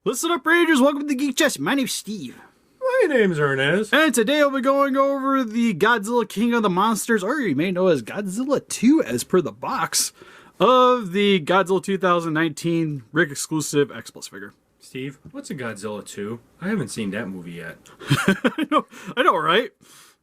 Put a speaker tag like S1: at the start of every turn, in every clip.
S1: Listen up, Rangers. Welcome to the Geek Chest. My name's Steve.
S2: My name's Arnes.
S1: And today I'll be going over the Godzilla King of the Monsters, or you may know as Godzilla 2 as per the box, of the Godzilla 2019 RIC exclusive X Plus figure.
S2: Steve, what's a Godzilla 2? I haven't seen that movie yet.
S1: I know, right?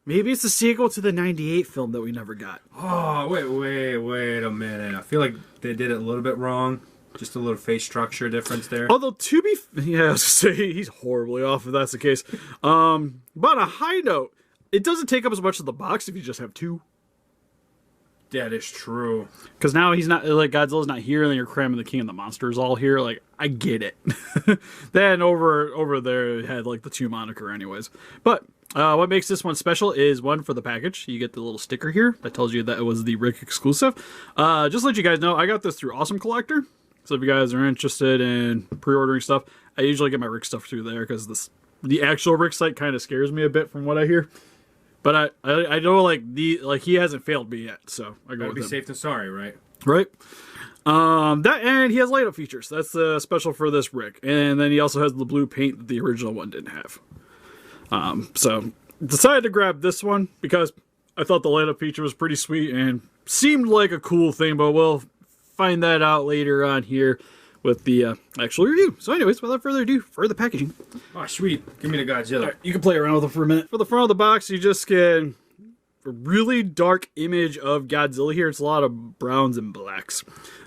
S1: Maybe it's the sequel to the 98 film that we never got.
S2: Oh, wait a minute. I feel like they did it a little bit wrong. Just a little face structure difference there.
S1: Although, I was going to say, he's horribly off if that's the case. But on a high note, it doesn't take up as much of the box if you just have two.
S2: That is true.
S1: Because now he's not, like, Godzilla's not here, and then you're cramming the King of the Monsters all here. Like, I get it. Then over there, it had, like, the 2 moniker anyways. But what makes this one special is, one, for the package. You get the little sticker here that tells you that it was the RIC exclusive. Just to let you guys know, I got this through Awesome Collector. So if you guys are interested in pre-ordering stuff, I usually get my RIC stuff through there because the actual RIC site kind of scares me a bit from what I hear. But I know like he hasn't failed me yet, so I go with him.
S2: Be safe than sorry, right?
S1: Right. And he has light up features. That's special for this RIC, and then he also has the blue paint that the original one didn't have. So decided to grab this one because I thought the light up feature was pretty sweet and seemed like a cool thing, but we'll find that out later on here with the actual review. So anyways, without further ado, for the packaging.
S2: Oh, sweet. Give me the Godzilla.
S1: Right, you can play around with it for a minute. For the front of the box, you just get a really dark image of Godzilla here. It's a lot of browns and blacks.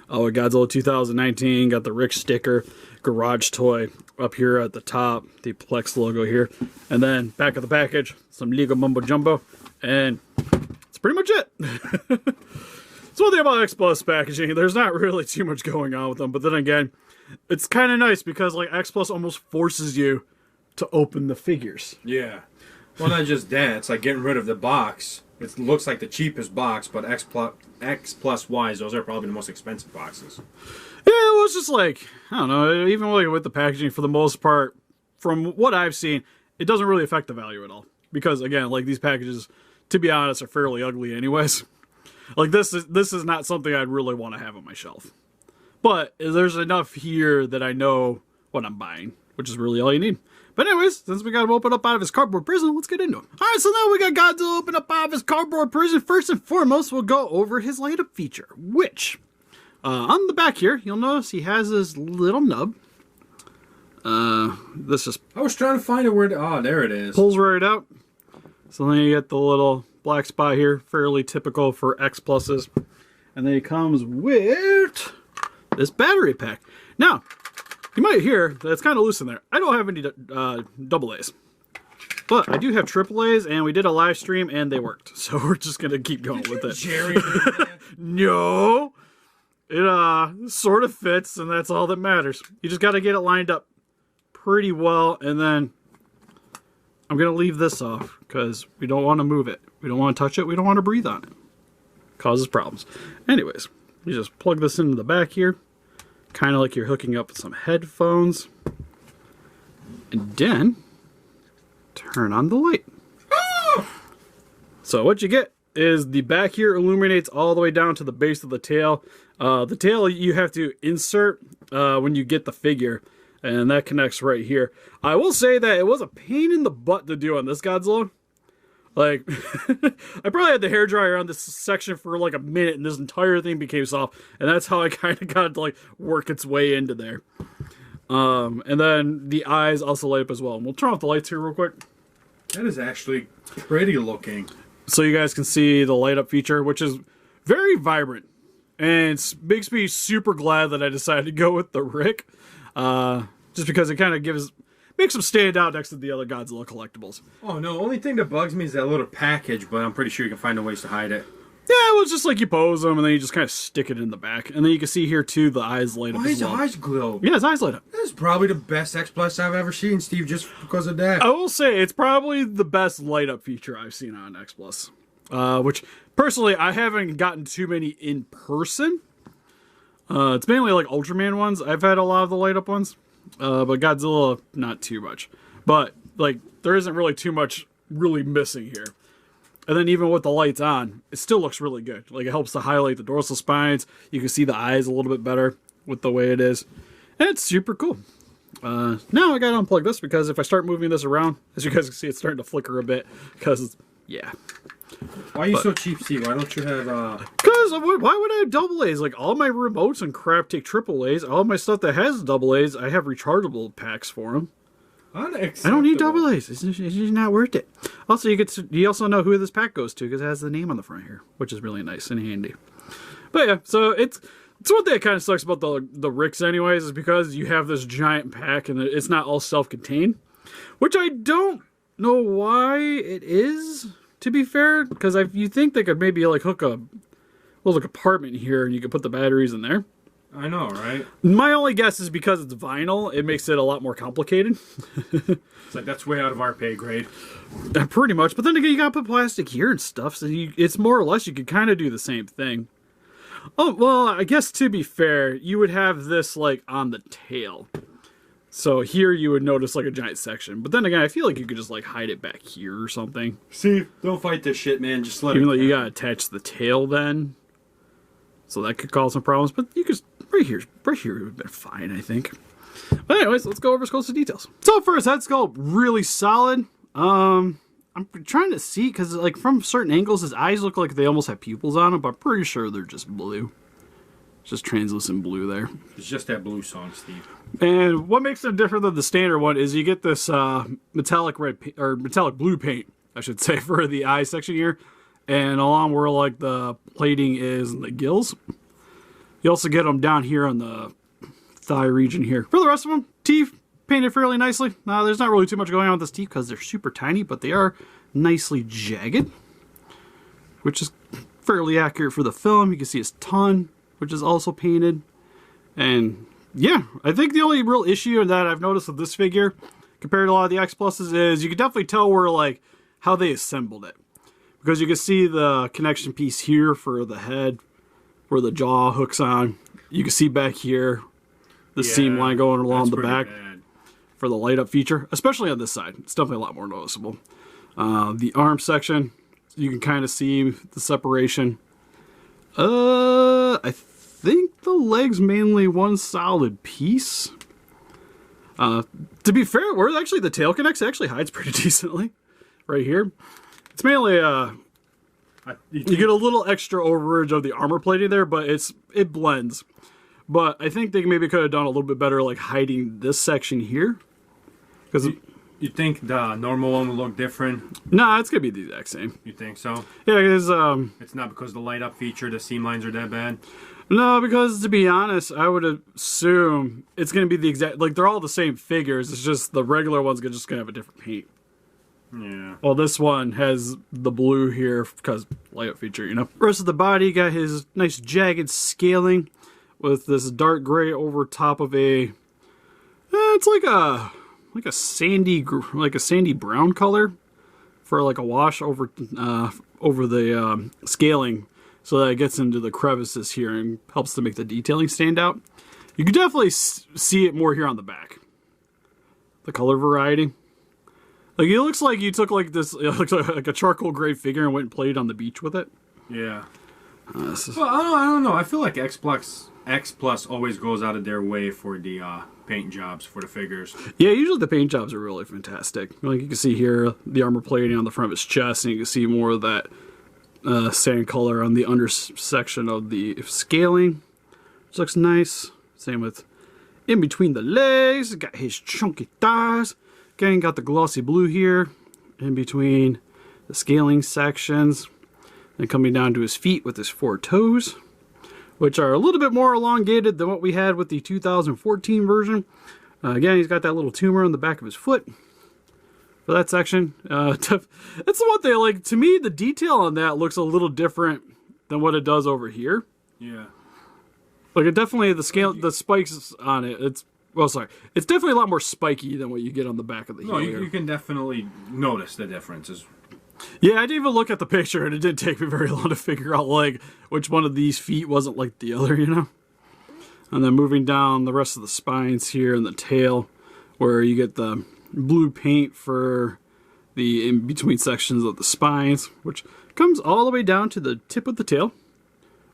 S1: Godzilla 2019, got the RIC sticker, garage toy up here at the top, the Plex logo here. And then back of the package, some Lego Mumbo Jumbo. And that's pretty much it. So one thing about X Plus packaging, there's not really too much going on with them, but then again, it's kind of nice because like X Plus almost forces you to open the figures.
S2: Yeah. Well, not just that. It's like getting rid of the box. It looks like the cheapest box, but X Plus wise, those are probably the most expensive boxes.
S1: Yeah, well, it's just like, I don't know, even like with the packaging, for the most part, from what I've seen, it doesn't really affect the value at all. Because again, like these packages, to be honest, are fairly ugly anyways. Like, this is not something I'd really want to have on my shelf. But there's enough here that I know what I'm buying, which is really all you need. But anyways, since we got him open up out of his cardboard prison, let's get into him. Alright, so now we got Godzilla open up out of his cardboard prison. First and foremost, we'll go over his light-up feature, which, on the back here, you'll notice he has this little nub. This just...
S2: I was trying to find it where... Oh, there it is.
S1: Pulls right out. So then you get the little black spot here, fairly typical for X Pluses. And then it comes with this battery pack. Now, you might hear that it's kind of loose in there. I don't have any double A's. But I do have triple A's, and we did a live stream, and they worked. So we're just going to keep going with it.
S2: Jerry.
S1: No. It sort of fits, and that's all that matters. You just got to get it lined up pretty well, and then I'm going to leave this off because we don't want to move it. We don't want to touch it. We don't want to breathe on it. Causes problems. Anyways, you just plug this into the back here. Kind of like you're hooking up with some headphones. And then, turn on the light. So what you get is the back here illuminates all the way down to the base of the tail. The tail you have to insert when you get the figure. And that connects right here. I will say that it was a pain in the butt to do on this Godzilla. Like, I probably had the hairdryer on this section for like a minute and this entire thing became soft. And that's how I kind of got to like work its way into there. And then the eyes also light up as well. And we'll turn off the lights here real quick.
S2: That is actually pretty looking.
S1: So you guys can see the light up feature, which is very vibrant. And it makes me super glad that I decided to go with the RIC. Just because it kind of makes them stand out next to the other Godzilla collectibles.
S2: Oh no, only thing that bugs me is that little package, but I'm pretty sure you can find ways to hide it.
S1: Yeah, well, it's just like you pose them and then you just kind of stick it in the back. And then you can see here too, the eyes light up as well.
S2: His eyes glow?
S1: Yeah, his eyes light up.
S2: This is probably the best X Plus I've ever seen, Steve, just because of that.
S1: I will say, it's probably the best light up feature I've seen on X Plus. Which, personally, I haven't gotten too many in person. It's mainly like Ultraman ones. I've had a lot of the light up ones. But Godzilla, not too much. But, like, there isn't really too much really missing here. And then even with the lights on, it still looks really good. Like, it helps to highlight the dorsal spines. You can see the eyes a little bit better with the way it is. And it's super cool. Now I gotta unplug this because if I start moving this around, as you guys can see, it's starting to flicker a bit. Because, yeah.
S2: Why are you so cheap, Steve? Why don't you have,
S1: Because, why would I have double A's? Like, all my remotes and crap take triple A's. All my stuff that has double A's, I have rechargeable packs for them. I don't need double A's. It's just not worth it. Also, you also know who this pack goes to because it has the name on the front here, which is really nice and handy. But yeah, so it's one thing that kind of sucks about the RICs anyways, is because you have this giant pack and it's not all self-contained, which I don't know why it is, to be fair, because you think they could maybe like hook a little compartment here and you could put the batteries in there.
S2: I know, right?
S1: My only guess is because it's vinyl, it makes it a lot more complicated.
S2: It's like, that's way out of our pay grade.
S1: Pretty much. But then again, you gotta put plastic here and stuff, so it's more or less, you could kind of do the same thing. Oh, well, I guess to be fair, you would have this, like, on the tail. So here you would notice, like, a giant section. But then again, I feel like you could just, like, hide it back here or something.
S2: See, don't fight this shit, man. Just let it.
S1: Even though you gotta attach the tail then. So that could cause some problems. But you could, right here would have been fine, I think. But anyways, let's go over as close to details. So for his head sculpt, really solid. I'm trying to see, because like from certain angles, his eyes look like they almost have pupils on them, but I'm pretty sure they're just blue. It's just translucent blue there.
S2: It's just that blue song, Steve.
S1: And what makes it different than the standard one is you get this metallic red or metallic blue paint, I should say, for the eye section here, and along where like the plating is in the gills. You also get them down here on the thigh region here. For the rest of them, teeth painted fairly nicely. There's not really too much going on with this teeth because they're super tiny, but they are nicely jagged, which is fairly accurate for the film. You can see his tongue, which is also painted. And yeah, I think the only real issue that I've noticed with this figure compared to a lot of the X Pluses is you can definitely tell where like how they assembled it, because you can see the connection piece here for the head where the jaw hooks on. You can see back here the seam line going along the back for the light up feature, especially on this side. It's definitely a lot more noticeable. The arm section, you can kind of see the separation. I think the leg's mainly one solid piece. To be fair, where actually the tail connects, it actually hides pretty decently right here. It's mainly you get a little extra overage of the armor plating there, but it blends. But I think they maybe could have done a little bit better like hiding this section here. Because
S2: you think the normal one will look different?
S1: Nah, it's gonna be the exact same.
S2: You think so?
S1: Yeah, because
S2: it's not because the light up feature, the seam lines are that bad?
S1: No, because to be honest, I would assume it's gonna be the exact, like they're all the same figures. It's just the regular one's just gonna have a different paint.
S2: Yeah.
S1: Well, this one has the blue here because light up feature, you know. Rest of the body got his nice jagged scaling with this dark gray over top of a. It's like a sandy brown color for like a wash over the scaling, so that it gets into the crevices here and helps to make the detailing stand out. You can definitely see it more here on the back. The color variety. Like, it looks like you took like this, it looks like a charcoal gray figure and went and played on the beach with it.
S2: Yeah. Well, I don't know. I feel like X Plus always goes out of their way for the paint jobs for the figures.
S1: Yeah, usually the paint jobs are really fantastic. Like you can see here, the armor plating on the front of his chest, and you can see more of that sand color on the under section of the scaling, which looks nice. Same with in between the legs. Got his chunky thighs. Again, got the glossy blue here in between the scaling sections. And coming down to his feet with his 4 toes, which are a little bit more elongated than what we had with the 2014 version. Again, he's got that little tumor on the back of his foot for that section. That's the one thing, like, to me, the detail on that looks a little different than what it does over here.
S2: Yeah.
S1: Like, it definitely, the spikes on it, it's definitely a lot more spiky than what you get on the back of the heel.
S2: No, you can definitely notice the differences.
S1: Yeah, I didn't even look at the picture, and it didn't take me very long to figure out, like, which one of these feet wasn't like the other, you know? And then moving down the rest of the spines here and the tail, where you get the blue paint for the in-between sections of the spines, which comes all the way down to the tip of the tail,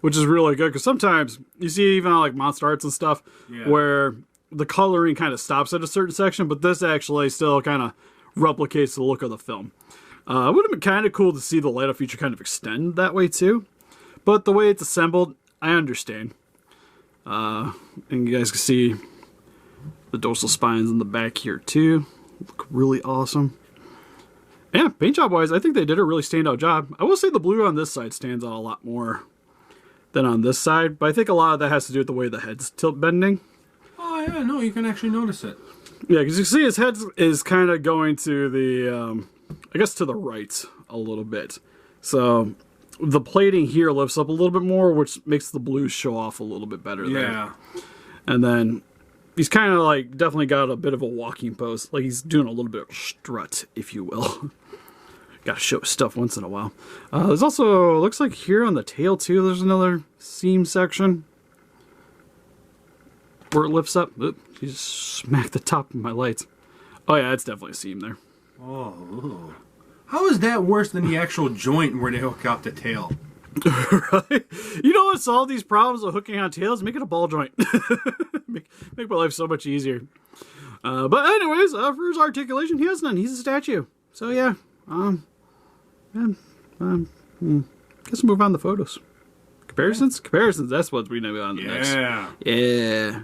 S1: which is really good, because sometimes you see even on, like, Monster Arts and stuff, where the coloring kind of stops at a certain section, but this actually still kind of replicates the look of the film. It would have been kind of cool to see the light up feature kind of extend that way too, but the way it's assembled, I understand. And you guys can see the dorsal spines in the back here too. Look really awesome. Yeah, paint job wise, I think they did a really standout job. I will say the blue on this side stands out a lot more than on this side, but I think a lot of that has to do with the way the head's tilt bending.
S2: Oh yeah, no, you can actually notice it.
S1: Yeah, because you see his head is kind of going to the, I guess to the right a little bit. So the plating here lifts up a little bit more, which makes the blues show off a little bit better there.
S2: Yeah.
S1: And then he's kind of like definitely got a bit of a walking pose. Like he's doing a little bit of strut, if you will. Gotta show stuff once in a while. There's also, looks like here on the tail too, there's another seam section where it lifts up. Oop, you just smacked the top of my lights. Oh yeah, it's definitely a seam there.
S2: Oh. How is that worse than the actual joint where they hook out the tail?
S1: Right? You know what solve these problems of hooking on tails? Make it a ball joint. make my life so much easier. But anyways, for his articulation, he has none. He's a statue. So yeah, guess we'll move on to photos. Comparisons? Comparisons, that's what we know on the next. Yeah.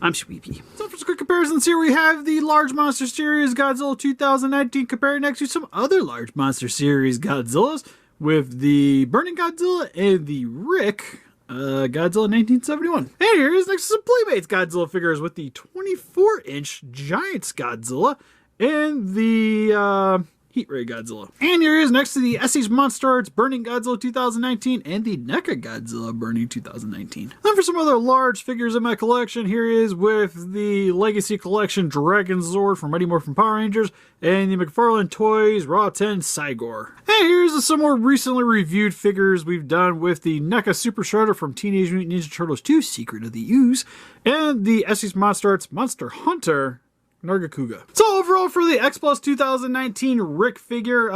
S1: I'm Sweepy. So for some quick comparisons here, we have the Large Monster Series Godzilla 2019 compared next to some other Large Monster Series Godzillas with the Burning Godzilla and the RIC Godzilla 1971. And here is next to some Playmates Godzilla figures with the 24-inch Giants Godzilla and the Heat Ray Godzilla. And here is next to the Essie's Monster Arts Burning Godzilla 2019 and the NECA Godzilla Burning 2019. Then for some other large figures in my collection, here is with the Legacy Collection Dragon Zord from Mighty Morphin Power Rangers and the McFarlane Toys Raw 10 Cygor. And here's some more recently reviewed figures we've done with the NECA Super Shredder from Teenage Mutant Ninja Turtles 2 Secret of the Ooze and the Essie's Monster Arts Monster Hunter Nargacuga. So overall for the X Plus 2019 RIC figure,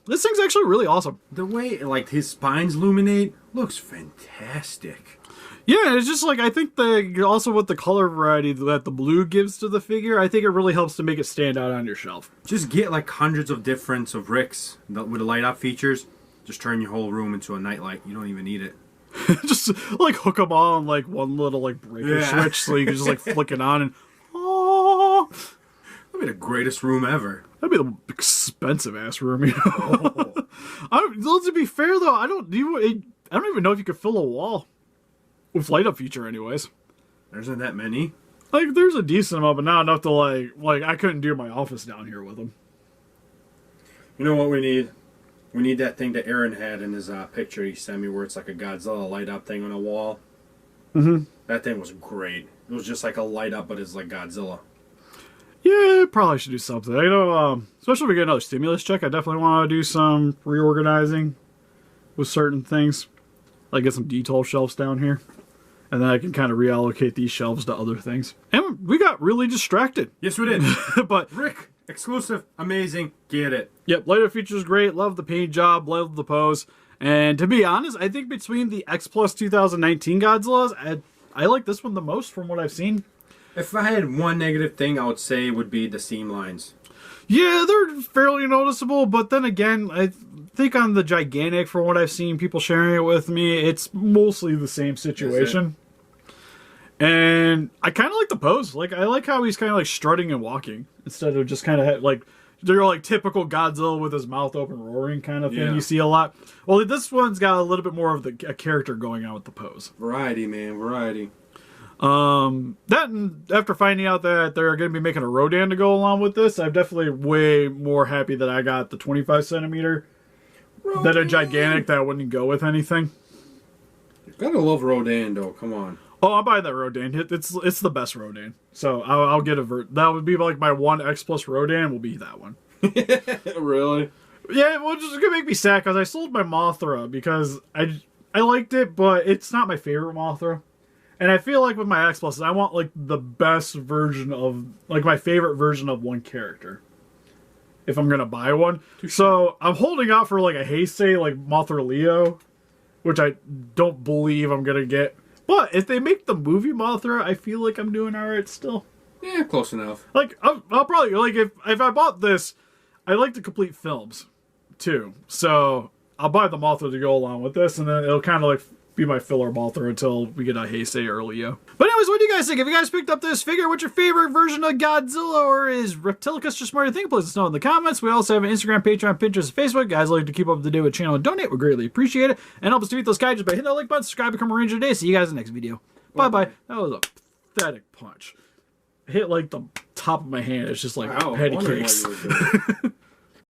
S1: this thing's actually really awesome.
S2: The way like his spines illuminate looks fantastic.
S1: Yeah, it's just like I think also with the color variety that the blue gives to the figure, I think it really helps to make it stand out on your shelf.
S2: Just get like hundreds of different of RICs with the light up features. Just turn your whole room into a nightlight. You don't even need it.
S1: Just like hook them all on like one little like breaker switch, so you can just like flick it on and.
S2: That'd be the greatest room ever.
S1: That'd be the expensive ass room, you know. To be fair though, I don't even know if you could fill a wall with light up feature, anyways.
S2: There isn't that many.
S1: Like, there's a decent amount, but not enough to like I couldn't do my office down here with them.
S2: You know what we need? We need that thing that Aaron had in his picture he sent me, where it's like a Godzilla light up thing on a wall.
S1: Mm-hmm.
S2: That thing was great. It was just like a light up, but it's like Godzilla.
S1: Yeah, probably should do something. I know, especially if we get another stimulus check, I definitely want to do some reorganizing with certain things. Like get some detail shelves down here. And then I can kind of reallocate these shelves to other things. And we got really distracted.
S2: Yes, we did.
S1: But
S2: RIC, exclusive, amazing, get it.
S1: Yep, lighter features great. Love the paint job, love the pose. And to be honest, I think between the X Plus 2019 Godzillas, I like this one the most from what I've seen.
S2: If I had one negative thing, I would say would be the seam lines.
S1: Yeah, they're fairly noticeable, but then again, I think on the Gigantic, from what I've seen people sharing it with me, it's mostly the same situation. And I kind of like the pose. Like, I like how he's kind of like strutting and walking instead of just kind of like, they're like typical Godzilla with his mouth open roaring kind of thing you see a lot. Well, this one's got a little bit more of a character going on with the pose.
S2: Variety, man, variety.
S1: That and after finding out that they're going to be making a Rodan to go along with this, I'm definitely way more happy that I got the 25 centimeter than a Gigantic that wouldn't go with anything.
S2: Gotta love Rodan, though. Come on.
S1: Oh, I'll buy that Rodan. It's the best Rodan. So I'll get that would be like my one X Plus Rodan will be that one.
S2: Really?
S1: Yeah, well, it's just gonna make me sad because I sold my Mothra because I liked it, but it's not my favorite Mothra. And I feel like with my X Plus, I want like the best version of like my favorite version of one character. If I'm gonna buy one, so I'm holding out for like a Heisei like Mothra Leo, which I don't believe I'm gonna get. But if they make the movie Mothra, I feel like I'm doing alright still.
S2: Yeah, close enough.
S1: Like, I'll probably, like, if I bought this, I like to complete films, too. So, I'll buy the Mothra to go along with this, and then it'll kind of, like, be my filler Mothra until we get a Heisei or Leo. But anyways, what do you guys think? If you guys picked up this figure, what's your favorite version of Godzilla, or is Reptilicus just smarter than you think? Please let us know in the comments. We also have an Instagram, Patreon, Pinterest, and Facebook. Guys, like to keep up to date with the channel and donate. We greatly appreciate it. And help us to beat those kaijus by hitting that like button, subscribe, become a ranger today. See you guys in the next video. Bye-bye. That was a pathetic punch. Hit like the top of my hand. It's just like
S2: Wow,
S1: patty cakes.